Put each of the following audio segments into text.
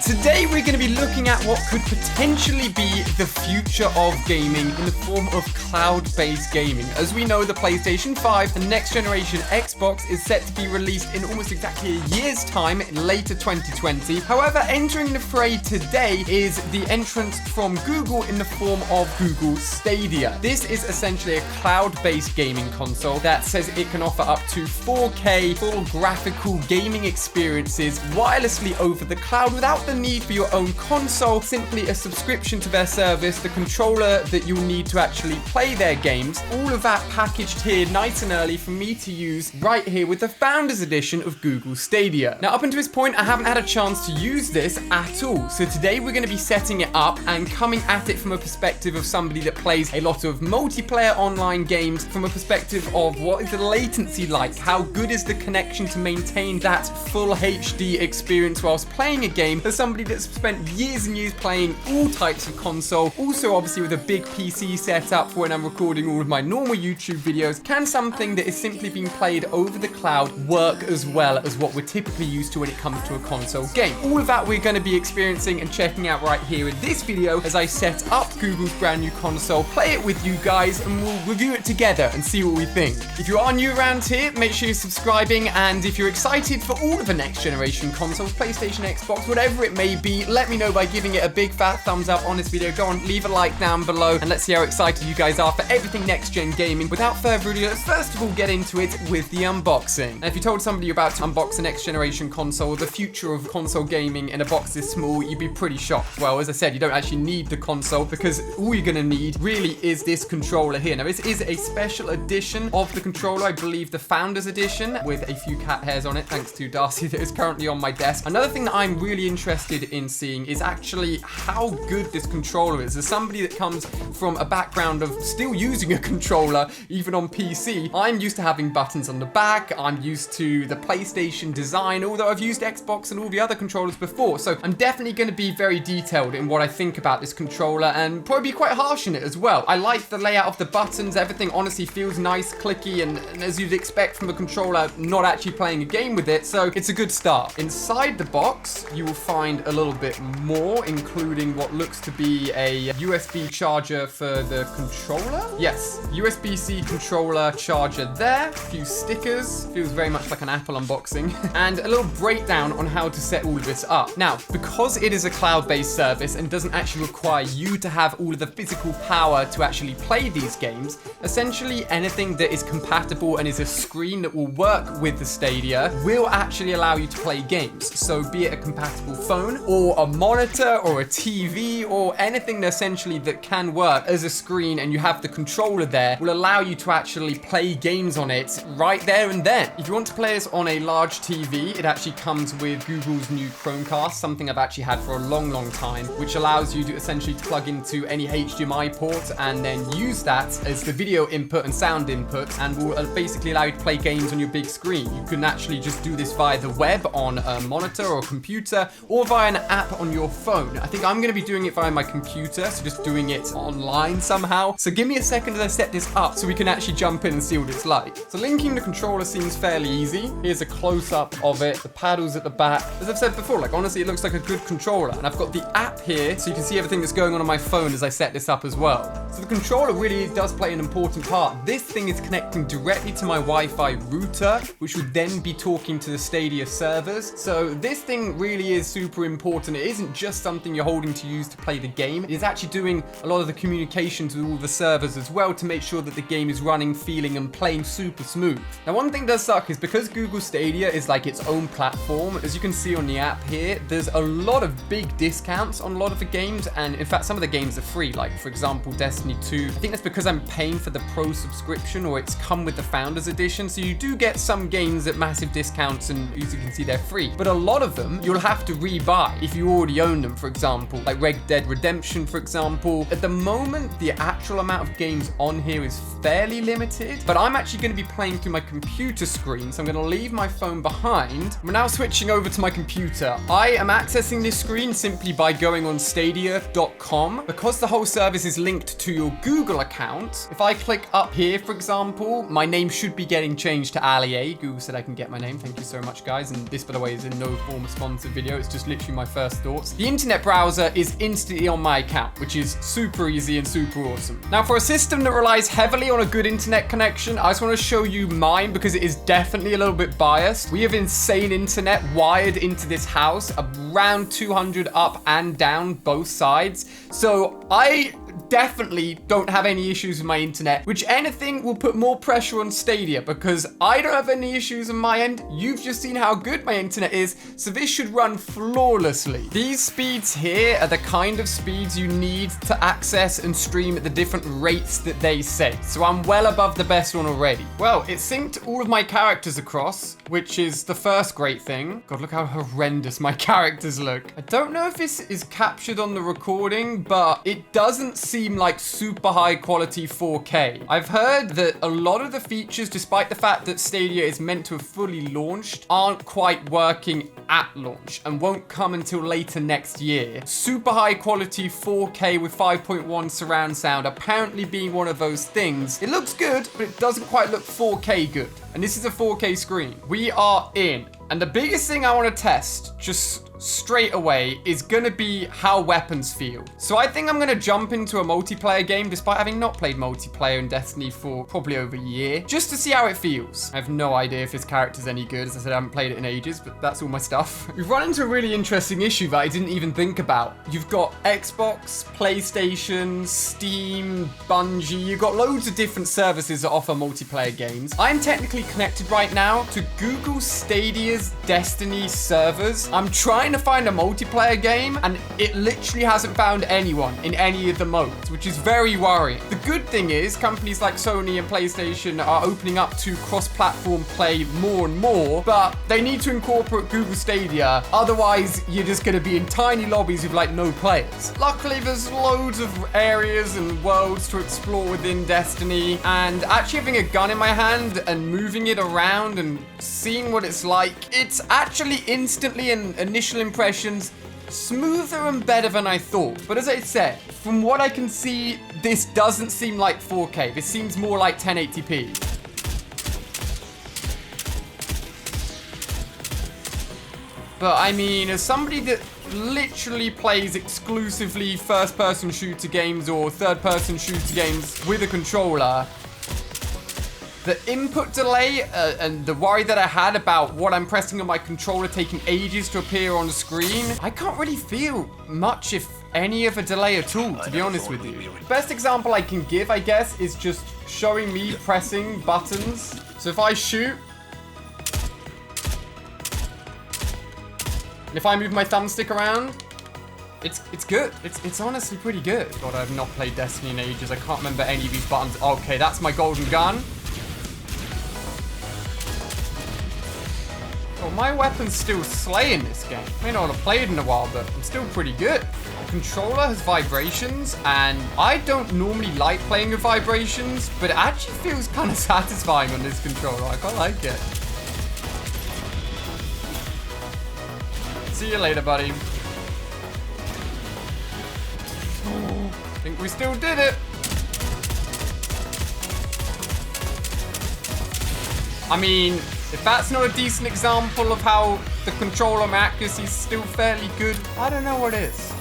Today we're going to be looking at what could potentially be the future of gaming in the form of cloud-based gaming. As we know, the PlayStation 5 and next generation Xbox is set to be released in almost exactly a year's time, in later 2020. However, entering the fray today is the entrance from Google in the form of Google Stadia. This is essentially a cloud-based gaming console that says it can offer up to 4K full graphical gaming experiences wirelessly over the cloud without the need for your own console, simply a subscription to their service, the controller that you'll need to actually play their games, all of that packaged here nice and early for me to use right here with the Founders Edition of Google Stadia. Now, up until this point, I haven't had a chance to use this at all, so today we're going to be setting it up and coming at it from a perspective of somebody that plays a lot of multiplayer online games, from a perspective of what is the latency like, how good is the connection to maintain that full HD experience whilst playing a game, as somebody that's spent years and years playing all types of console, also obviously with a big PC setup for when I'm recording all of my normal YouTube videos. Can something that is simply being played over the cloud work as well as what we're typically used to when it comes to a console game? All of that we're going to be experiencing and checking out right here in this video as I set up Google's brand new console, play it with you guys, and we'll review it together and see what we think. If you are new around here, make sure you're subscribing, and if you're excited for all of the next generation consoles, PlayStation, Xbox, whatever it may be, let me know by giving it a big fat thumbs up on this video. Go on, leave a like down below, and let's see how excited you guys are for everything next gen gaming. Without further ado, let's first of all get into it with the unboxing. And if you told somebody you're about to unbox a next generation console, the future of console gaming in a box this small, you'd be pretty shocked. Well, as I said, you don't actually need the console, because all you're gonna need really is this controller here. Now, this is a special edition of the controller, I believe the Founders Edition, with a few cat hairs on it, thanks to Darcy, that is currently on my desk. Another thing that I'm really interested in seeing is actually how good this controller is. As somebody that comes from a background of still using a controller, even on PC, I'm used to having buttons on the back, I'm used to the PlayStation design, although I've used Xbox and all the other controllers before, so I'm definitely going to be very detailed in what I think about this controller, and probably be quite harsh in it as well. I like the layout of the buttons, everything honestly feels nice, clicky, and as you'd expect from a controller, not actually playing a game with it, so it's a good start. Inside the box, you will find a little bit more, including what looks to be a USB charger for the controller. Yes, USB-C controller charger there, a few stickers, feels very much like an Apple unboxing, and a little breakdown on how to set all of this up. Now, because it is a cloud-based service and doesn't actually require you to have all of the physical power to actually play these games, essentially anything that is compatible and is a screen that will work with the Stadia will actually allow you to play games. So be it a compatible phone or a monitor or a TV or anything that essentially that can work as a screen, and you have the controller there, will allow you to actually play games on it right there and then. If you want to play this on a large TV, it actually comes with Google's new Chromecast, something I've actually had for a long time, which allows you to essentially plug into any HDMI port and then use that as the video input and sound input, and will basically allow you to play games on your big screen. You can actually just do this via the web on a monitor or a computer, or via an app on your phone. I think I'm going to be doing it via my computer, so just doing it online somehow. So give me a second as I set this up so we can actually jump in and see what it's like. So linking the controller seems fairly easy. Here's a close-up of it, the paddles at the back. As I've said before, like honestly, it looks like a good controller, and I've got the app here so you can see everything that's going on my phone as I set this up as well. So the controller really does play an important part. This thing is connecting directly to my Wi-Fi router, which would then be talking to the Stadia servers. So this thing really is super important. It isn't just something you're holding to use to play the game. It is actually doing a lot of the communications with all the servers as well to make sure that the game is running, feeling, and playing super smooth. Now, one thing does suck is because Google Stadia is like its own platform, as you can see on the app here, there's a lot of big discounts on a lot of the games, and in fact, some of the games are free, like for example, Destiny 2. I think that's because I'm paying for the Pro subscription, or it's come with the Founders Edition, so you do get some games at massive discounts, and as you can see, they're free. But a lot of them, you'll have to rebuy if you already own them, for example, like Red Dead Redemption, for example. At the moment, the actual amount of games on here is fairly limited, but I'm actually going to be playing through my computer screen, so I'm going to leave my phone behind. We're now switching over to my computer. I am accessing this screen simply by going on Stadia.com. Because the whole service is linked to your Google account, if I click up here, for example, my name should be getting changed to Ali-A. Google said I can get my name. Thank you so much, guys. And this, by the way, is in no form a sponsored video. It's just was literally my first thoughts. The internet browser is instantly on my account, which is super easy and super awesome. Now, for a system that relies heavily on a good internet connection, I just want to show you mine because it is definitely a little bit biased. We have insane internet wired into this house, around 200 up and down both sides. So I definitely don't have any issues with my internet, which anything will put more pressure on Stadia because I don't have any issues on my end. You've just seen how good my internet is, so this should run flawlessly. These speeds here are the kind of speeds you need to access and stream at the different rates that they say. So I'm well above the best one already. Well, it synced all of my characters across, which is the first great thing. God, look how horrendous my characters look. I don't know if this is captured on the recording, but it doesn't seem like super high quality 4K. I've heard that a lot of the features, despite the fact that Stadia is meant to have fully launched, aren't quite working at launch and won't come until later next year. Super high quality 4K with 5.1 surround sound apparently being one of those things. It looks good, but it doesn't quite look 4K good. And this is a 4K screen. We are in. And the biggest thing I want to test, just straight away, is going to be how weapons feel. So I think I'm going to jump into a multiplayer game, despite having not played multiplayer in Destiny for probably over a year, just to see how it feels. I have no idea if this character's any good. As I said, I haven't played it in ages, but that's all my stuff. We've run into a really interesting issue that I didn't even think about. You've got Xbox, PlayStation, Steam, Bungie. You've got loads of different services that offer multiplayer games. I'm technically connected right now to Google Stadia's Destiny servers. I'm trying to find a multiplayer game and it literally hasn't found anyone in any of the modes, which is very worrying. The good thing is companies like Sony and PlayStation are opening up to cross-platform play more and more, but they need to incorporate Google Stadia. Otherwise, you're just going to be in tiny lobbies with like no players. Luckily, there's loads of areas and worlds to explore within Destiny, and actually having a gun in my hand and moving it around and seeing what it's like, it's actually instantly in initial impressions smoother and better than I thought. But as I said, from what I can see, this doesn't seem like 4K. This seems more like 1080p. But I mean, as somebody that literally plays exclusively first-person shooter games or third-person shooter games with a controller, the input delay and the worry that I had about what I'm pressing on my controller taking ages to appear on the screen, I can't really feel much, if any, of a delay at all, to be honest with you. The best example I can give, I guess, is just showing me pressing buttons. So if I shoot, and if I move my thumbstick around, it's good. It's honestly pretty good. God, I've not played Destiny in ages. I can't remember any of these buttons. Okay, that's my golden gun. Well, my weapon's still slaying this game. I may not have played in a while, but I'm still pretty good. The controller has vibrations, and I don't normally like playing with vibrations, but it actually feels kind of satisfying on this controller. I quite like it. See you later, buddy. I think we still did it. I mean, if that's not a decent example of how the controller accuracy is still fairly good, I don't know what is.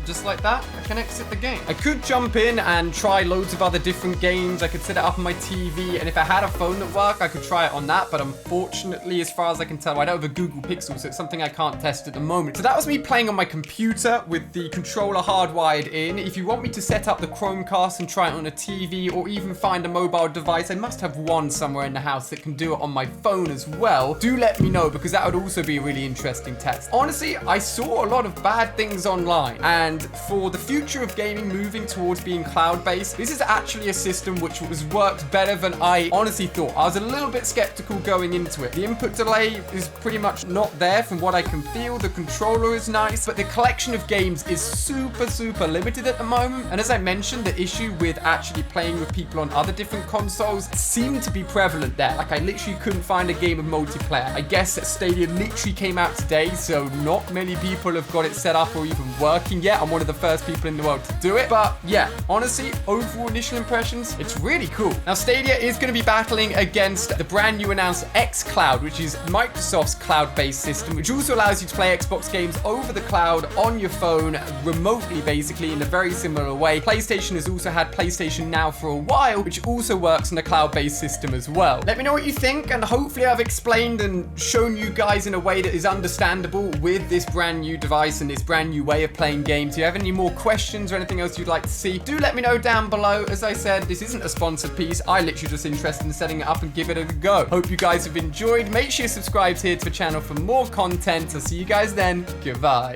Just like that, I can exit the game. I could jump in and try loads of other different games. I could set it up on my TV, and if I had a phone that worked, I could try it on that. But unfortunately, as far as I can tell, I don't have a Google Pixel, so it's something I can't test at the moment. So that was me playing on my computer with the controller hardwired in. If you want me to set up the Chromecast and try it on a TV, or even find a mobile device, I must have one somewhere in the house that can do it on my phone as well. Do let me know, because that would also be a really interesting test. Honestly, I saw a lot of bad things online, and for the future of gaming moving towards being cloud-based, this is actually a system which has worked better than I honestly thought. I was a little bit skeptical going into it. The input delay is pretty much not there from what I can feel. The controller is nice, but the collection of games is super limited at the moment. And as I mentioned, the issue with actually playing with people on other different consoles seemed to be prevalent there. Like, I literally couldn't find a game of multiplayer. I guess that Stadia literally came out today, so not many people have got it set up or even working yet. I'm one of the first people in the world to do it. But yeah, honestly, overall initial impressions, it's really cool. Now, Stadia is going to be battling against the brand new announced xCloud, which is Microsoft's cloud-based system, which also allows you to play Xbox games over the cloud on your phone remotely, basically in a very similar way. PlayStation has also had PlayStation Now for a while, which also works on a cloud-based system as well. Let me know what you think, and hopefully I've explained and shown you guys in a way that is understandable with this brand new device and this brand new way of playing games. If you have any more questions or anything else you'd like to see, do let me know down below. As I said, this isn't a sponsored piece. I literally just interested in setting it up and give it a go. Hope you guys have enjoyed. Make sure you subscribe here to the channel for more content. I'll see you guys then. Goodbye.